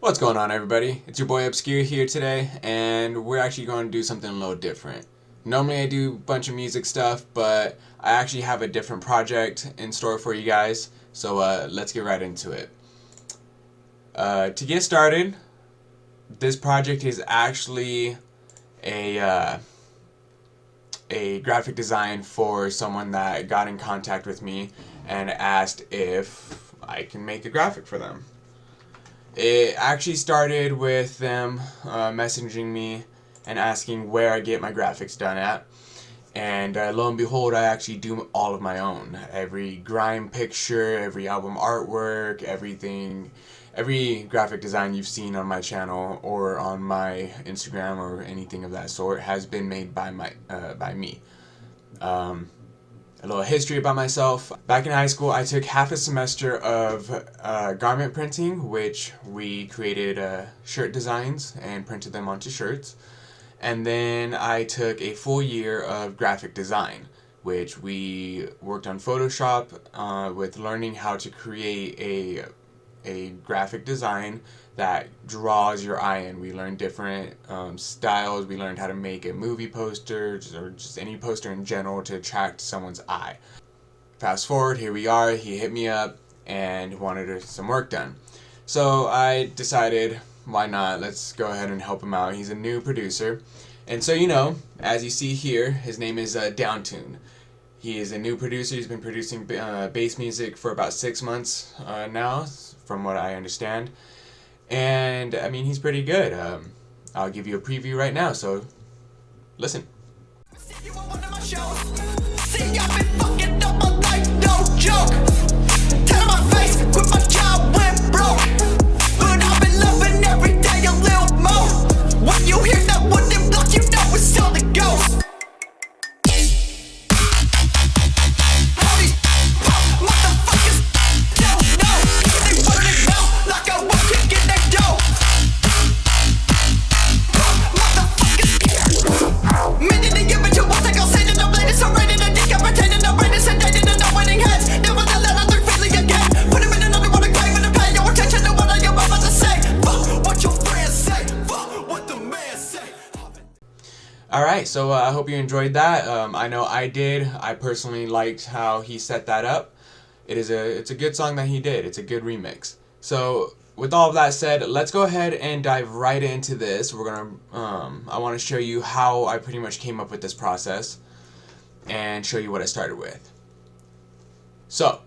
What's going on, everybody? It's your boy Obscure here today, and we're actually going to do something a little different. Normally I do a bunch of music stuff, but I actually have a different project in store for you guys, so let's get right into it. To get started, this project is actually a graphic design for someone that got in contact with me and asked if I can make a graphic for them. It actually started with them messaging me and asking where I get my graphics done at. And lo and behold, I actually do all of my own. Every grime picture, every album artwork, everything, every graphic design you've seen on my channel or on my Instagram or anything of that sort has been made by me. A little history about myself. Back in high school, I took half a semester of garment printing, which we created shirt designs and printed them onto shirts. And then I took a full year of graphic design, which we worked on Photoshop with learning how to create a graphic design that draws your eye in. We learned different styles. We learned how to make a movie poster or just any poster in general to attract someone's eye. Fast forward, here we are. He hit me up and wanted some work done. So I decided, why not? Let's go ahead and help him out. He's a new producer. And so, you know, as you see here, his name is DOWNTUNE. He is a new producer. He's been producing bass music for about 6 months now, from what I understand. And I mean, he's pretty good. I'll give you a preview right now, so listen. When you hear that wooden block, you know it's all the ghost. Alright, so I hope you enjoyed that. I know I did. I personally liked how he set that up. It's a good song that he did. It's a good remix. So with all of that said, let's go ahead and dive right into this. We're gonna I want to show you how I pretty much came up with this process and show you what I started with. So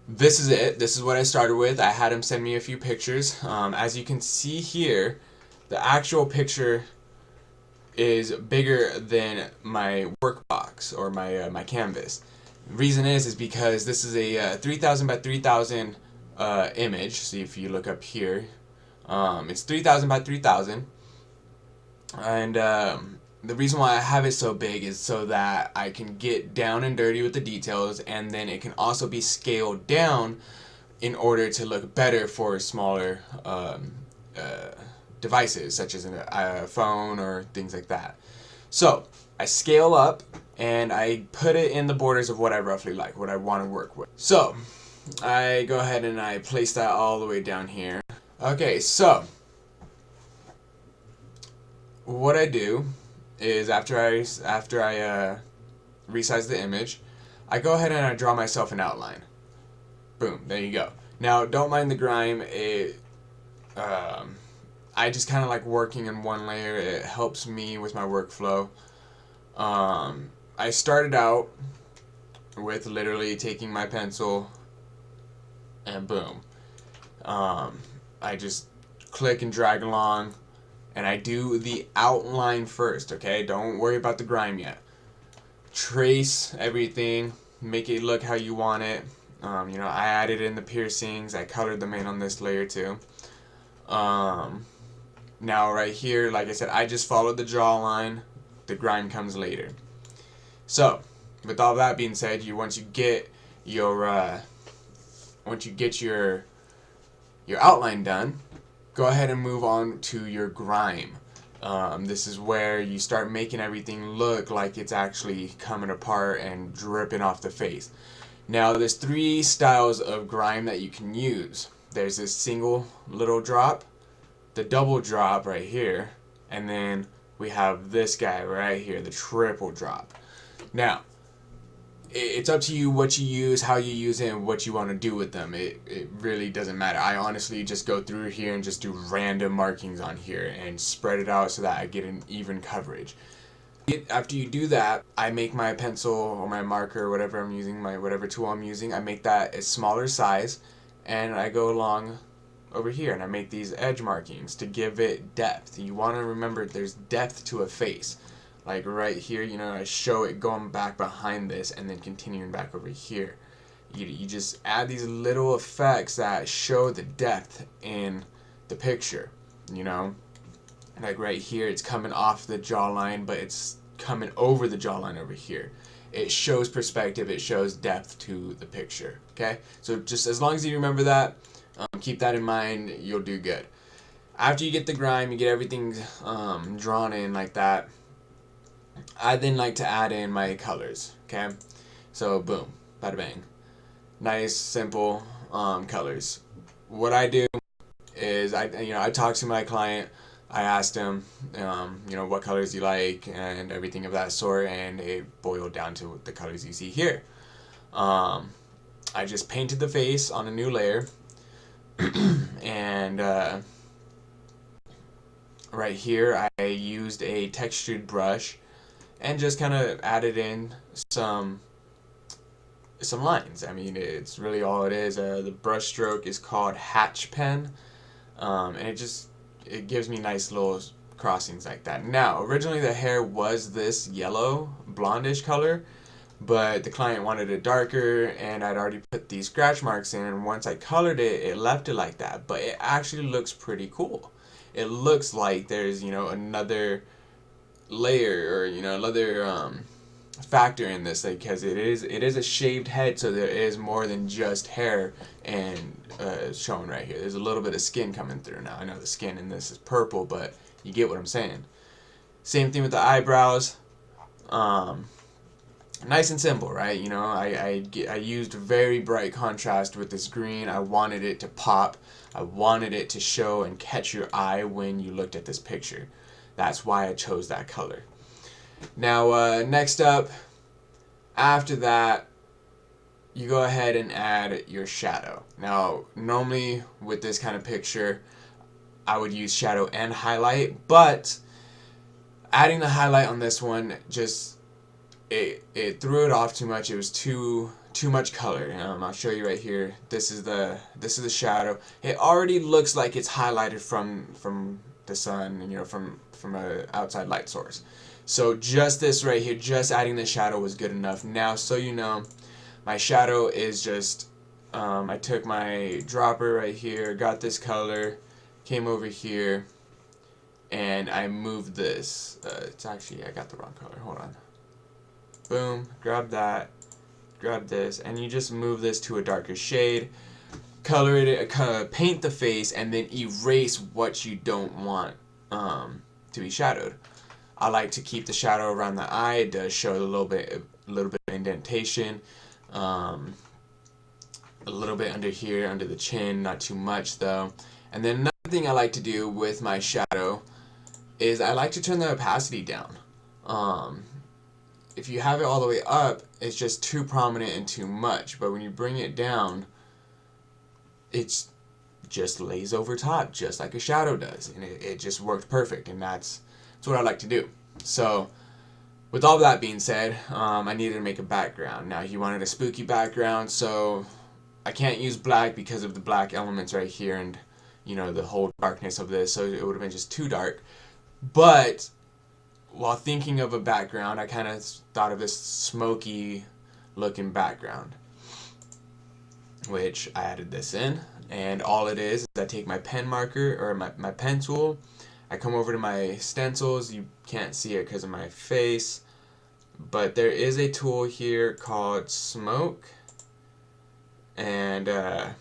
this is it. This is what I started with. I had him send me a few pictures. As you can see here, the actual picture is bigger than my workbox or my canvas. The reason is because this is a 3000 by 3000 image. So if you look up here, it's 3000 by 3000, and the reason why I have it so big is so that I can get down and dirty with the details, and then it can also be scaled down in order to look better for smaller devices such as a phone or things like that. So I scale up and I put it in the borders of what I roughly like, what I want to work with. So I go ahead and I place that all the way down here. Okay, so what I do is after I resize the image, I go ahead and I draw myself an outline. Boom, there you go. Now don't mind the grime. I just kind of like working in one layer. It helps me with my workflow. I started out with literally taking my pencil and boom. I just click and drag along and I do the outline first, okay? Don't worry about the grime yet. Trace everything, make it look how you want it. You know, I added in the piercings, I colored them in on this layer too. Now right here, like I said, I just followed the jawline. The grime comes later. So, with all that being said, once you get your outline done, go ahead and move on to your grime. This is where you start making everything look like it's actually coming apart and dripping off the face. Now, there's 3 styles of grime that you can use. There's this single little drop, the double drop right here, and then we have this guy right here, the triple drop. Now, it's up to you what you use, how you use it, and what you want to do with them. It really doesn't matter. I honestly just go through here and just do random markings on here and spread it out so that I get an even coverage. After you do that, I make my pencil or my marker or whatever I'm using, my whatever tool I'm using, I make that a smaller size, and I go along over here and I make these edge markings to give it depth. You want to remember there's depth to a face. Like right here, you know, I show it going back behind this and then continuing back over here. You just add these little effects that show the depth in the picture, you know. Like right here, it's coming off the jawline, but it's coming over the jawline over here. It shows perspective, it shows depth to the picture, okay? So just as long as you remember that, keep that in mind, you'll do good. After you get the grime, you get everything drawn in like that, I then like to add in my colors, okay? So boom, bada bang. Nice, simple colors. What I do is I talk to my client. I asked him, what colors you like and everything of that sort, and it boiled down to the colors you see here. I just painted the face on a new layer, and right here I used a textured brush and just kind of added in some lines. I mean, it's really all it is. The brush stroke is called Hatch Pen, and it gives me nice little crossings like that. Now, originally the hair was this yellow, blondish color, but the client wanted it darker, and I'd already put these scratch marks in, and once I colored it, it left it like that, but it actually looks pretty cool. It looks like there's, another layer or, another factor in this, because it is a shaved head, so there is more than just hair and showing right here. There's a little bit of skin coming through. Now I know the skin in this is purple, but you get what I'm saying. Same thing with the eyebrows. Nice and simple, right? I used very bright contrast with this green. I wanted it to pop. I wanted it to show and catch your eye when you looked at this picture. That's why I chose that color. Now, next up, after that, you go ahead and add your shadow. Now, normally with this kind of picture, I would use shadow and highlight, but adding the highlight on this one just it threw it off too much. It was too much color. I'll show you right here. This is the shadow. It already looks like it's highlighted from the sun, from a outside light source. So just this right here, just adding the shadow was good enough. Now, so my shadow is just, I took my dropper right here, got this color, came over here, and I moved this. It's actually, I got the wrong color, hold on. Boom, grab that, grab this, and you just move this to a darker shade, color it, paint the face, and then erase what you don't want to be shadowed. I like to keep the shadow around the eye. It does show a little bit of indentation, a little bit under here, under the chin, not too much though. And then another thing I like to do with my shadow is I like to turn the opacity down. If you have it all the way up, it's just too prominent and too much. But when you bring it down, it's just lays over top, just like a shadow does, and it just worked perfect. And that's what I like to do. So, with all that being said, I needed to make a background. Now, he wanted a spooky background, so I can't use black because of the black elements right here and, the whole darkness of this, so it would have been just too dark. But while thinking of a background, I kind of thought of this smoky looking background, which I added this in. And all it is I take my pen marker, or my pen tool, I come over to my stencils. You can't see it because of my face, but there is a tool here called Smoke, and let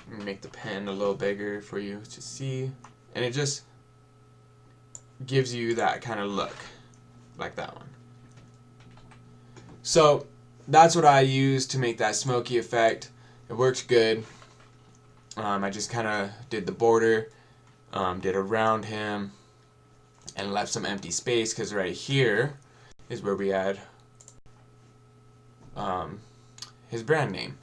me make the pen a little bigger for you to see, and it just gives you that kind of look, like that one. So that's what I use to make that smoky effect. It works good. I just kind of did the border, did around him, and left some empty space because right here is where we add his brand name.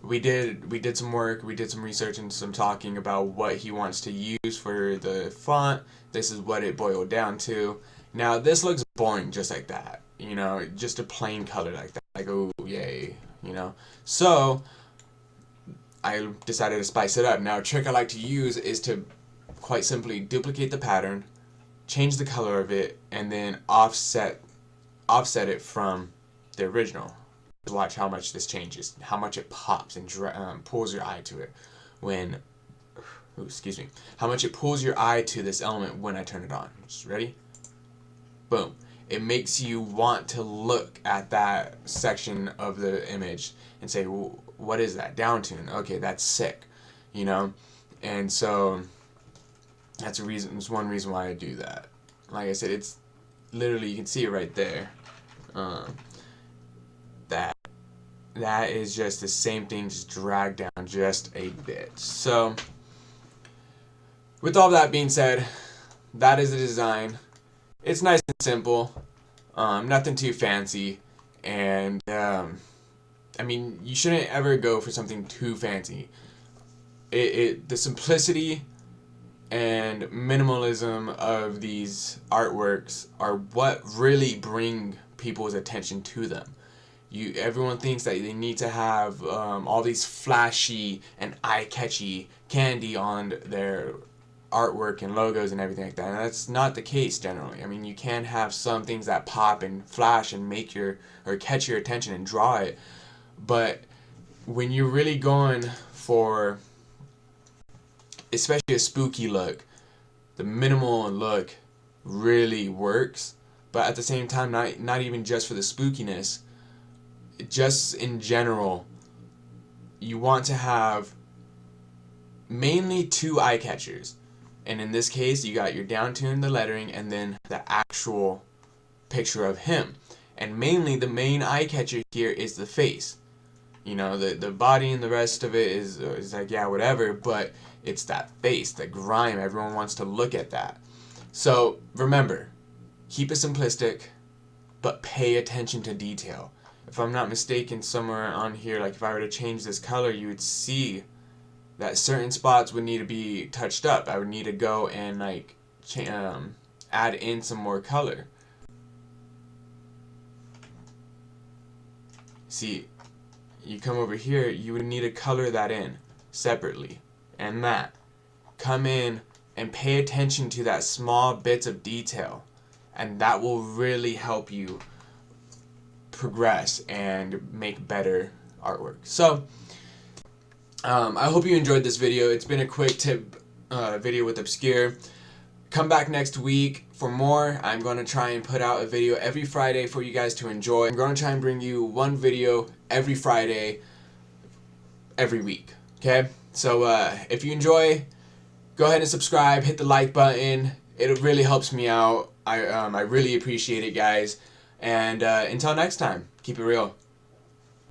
We did some work, we did some research and some talking about what he wants to use for the font. This is what it boiled down to. Now this looks boring just like that, you know, just a plain color like that, like, oh yay, you know. So I decided to spice it up. Now a trick I like to use is to quite simply duplicate the pattern, change the color of it, and then offset it from the original. Watch how much this changes, how much it pops and pulls your eye to it when, how much it pulls your eye to this element when I turn it on. Just ready? Boom. It makes you want to look at that section of the image and say, well, what is that? Downtune. Okay, that's sick, you know? And so that's one reason why I do that. Like I said, it's literally, you can see it right there. That is just the same thing, just dragged down just a bit. So with all that being said, that is the design. It's nice and simple, nothing too fancy, and I mean, you shouldn't ever go for something too fancy. The simplicity and minimalism of these artworks are what really bring people's attention to them. Everyone thinks that they need to have all these flashy and eye-catchy candy on their artwork and logos and everything like that, and that's not the case generally. I mean, you can have some things that pop and flash and catch your attention and draw it, but when you're really going for especially a spooky look, the minimal look really works. But at the same time, not even just for the spookiness, just in general, you want to have mainly two eye catchers. And in this case, you got your downtune, the lettering, and then the actual picture of him. And mainly the main eye catcher here is the face. You know, the body and the rest of it is like, yeah, whatever, but it's that face, the grime. Everyone wants to look at that. So remember, keep it simplistic, but pay attention to detail. If I'm not mistaken, somewhere on here, like if I were to change this color, you would see that certain spots would need to be touched up. I would need to go and like add in some more color. See, you come over here, you would need to color that in separately. And that. Come in and pay attention to that small bits of detail. And that will really help you progress and make better artwork. So, I hope you enjoyed this video. It's been a quick tip video with Obscure. Come back next week for more. I'm going to try and put out a video every Friday for you guys to enjoy. I'm going to try and bring you one video every Friday, every week. Okay? So if you enjoy, go ahead and subscribe, hit the like button. It really helps me out. I really appreciate it, guys. And until next time, keep it real.